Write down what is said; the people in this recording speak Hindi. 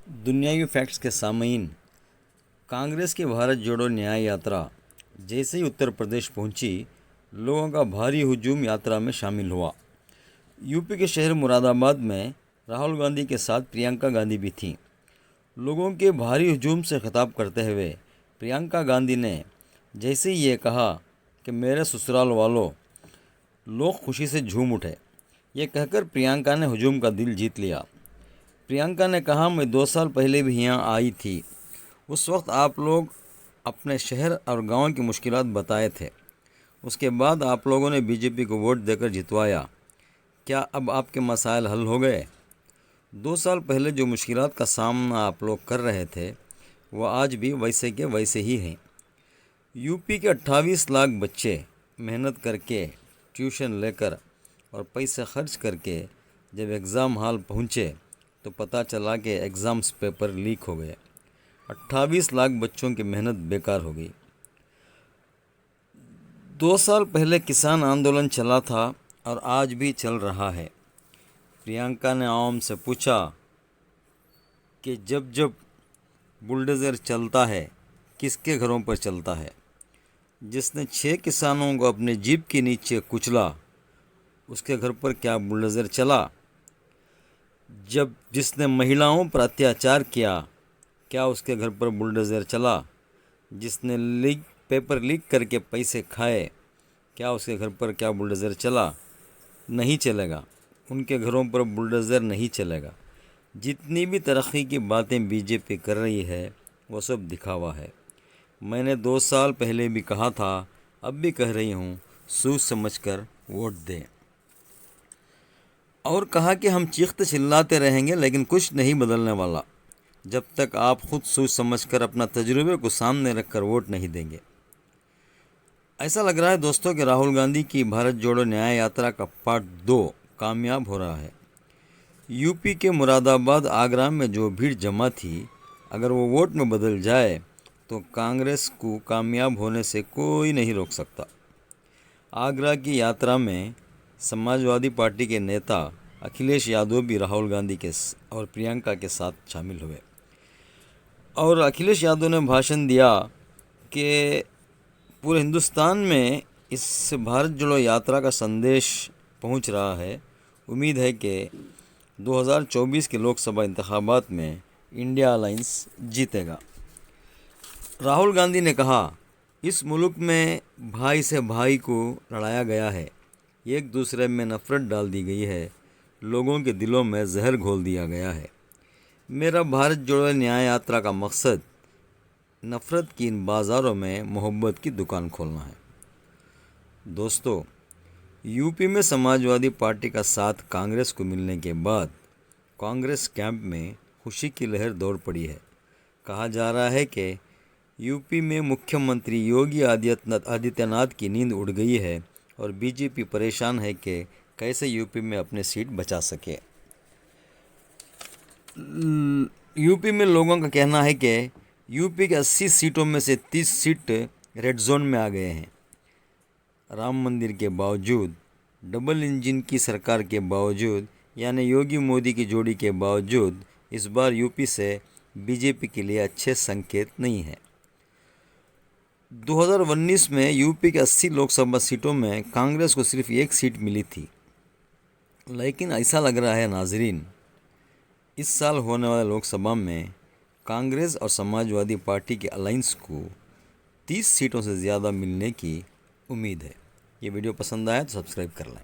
दुनियावी फैक्ट्स के सामईन, कांग्रेस की भारत जोड़ो न्याय यात्रा जैसे ही उत्तर प्रदेश पहुंची, लोगों का भारी हुजूम यात्रा में शामिल हुआ। यूपी के शहर मुरादाबाद में राहुल गांधी के साथ प्रियंका गांधी भी थीं। लोगों के भारी हुजूम से खिताब करते हुए प्रियंका गांधी ने जैसे ही ये कहा कि मेरे ससुराल वालों, लोग खुशी से झूम उठे। ये कहकर प्रियंका ने हुजूम का दिल जीत लिया। प्रियंका ने कहा, मैं 2 साल पहले भी यहाँ आई थी। उस वक्त आप लोग अपने शहर और गांव की मुश्किलात बताए थे। उसके बाद आप लोगों ने बीजेपी को वोट देकर जितवाया। क्या अब आपके मसाइल हल हो गए? 2 साल पहले जो मुश्किलात का सामना आप लोग कर रहे थे, वह आज भी वैसे के वैसे ही हैं। यूपी के 28 लाख बच्चे मेहनत करके, ट्यूशन लेकर और पैसे खर्च करके जब एग्ज़ाम हॉल पहुँचे तो पता चला कि एग्ज़ाम्स पेपर लीक हो गए। 28 लाख बच्चों की मेहनत बेकार हो गई। 2 साल पहले किसान आंदोलन चला था और आज भी चल रहा है। प्रियंका ने आवाम से पूछा कि जब जब बुलडोज़र चलता है, किसके घरों पर चलता है? जिसने 6 किसानों को अपने जीप के नीचे कुचला, उसके घर पर क्या बुलडोज़र चला? जब जिसने महिलाओं पर अत्याचार किया, क्या उसके घर पर बुलडोज़र चला? जिसने पेपर लीक करके पैसे खाए, क्या उसके घर पर क्या बुलडोज़र चला? नहीं चलेगा। उनके घरों पर बुलडोज़र नहीं चलेगा। जितनी भी तरक्की की बातें बीजेपी कर रही है, वो सब दिखावा है। मैंने 2 साल पहले भी कहा था, अब भी कह रही हूँ, सोच समझकर वोट दें। और कहा कि हम चीखते चिल्लाते रहेंगे लेकिन कुछ नहीं बदलने वाला जब तक आप खुद सोच समझकर अपना तजुर्बे को सामने रखकर वोट नहीं देंगे। ऐसा लग रहा है दोस्तों कि राहुल गांधी की भारत जोड़ो न्याय यात्रा का पार्ट 2 कामयाब हो रहा है। यूपी के मुरादाबाद, आगरा में जो भीड़ जमा थी, अगर वो वोट में बदल जाए तो कांग्रेस को कामयाब होने से कोई नहीं रोक सकता। आगरा की यात्रा में समाजवादी पार्टी के नेता अखिलेश यादव भी राहुल गांधी के और प्रियंका के साथ शामिल हुए और अखिलेश यादव ने भाषण दिया कि पूरे हिंदुस्तान में इस भारत जोड़ो यात्रा का संदेश पहुंच रहा है। उम्मीद है कि 2024 के लोकसभा इंतखाबात में इंडिया अलायंस जीतेगा। राहुल गांधी ने कहा, इस मुल्क में भाई से भाई को लड़ाया गया है, एक दूसरे में नफ़रत डाल दी गई है, लोगों के दिलों में जहर घोल दिया गया है। मेरा भारत जोड़ो न्याय यात्रा का मकसद नफ़रत की इन बाज़ारों में मोहब्बत की दुकान खोलना है। दोस्तों, यूपी में समाजवादी पार्टी का साथ कांग्रेस को मिलने के बाद कांग्रेस कैंप में खुशी की लहर दौड़ पड़ी है। कहा जा रहा है कि यूपी में मुख्यमंत्री योगी आदित्यनाथ की नींद उड़ गई है और बीजेपी परेशान है कि कैसे यूपी में अपनी सीट बचा सके। यूपी में लोगों का कहना है कि यूपी के 80 सीटों में से 30 सीट रेड जोन में आ गए हैं। राम मंदिर के बावजूद, डबल इंजन की सरकार के बावजूद, यानी योगी मोदी की जोड़ी के बावजूद, इस बार यूपी से बीजेपी के लिए अच्छे संकेत नहीं हैं। 2019 में यूपी के 80 लोकसभा सीटों में कांग्रेस को सिर्फ 1 सीट मिली थी, लेकिन ऐसा लग रहा है नाजरीन, इस साल होने वाले लोकसभा में कांग्रेस और समाजवादी पार्टी के अलायंस को 30 सीटों से ज़्यादा मिलने की उम्मीद है। ये वीडियो पसंद आया तो सब्सक्राइब कर लें।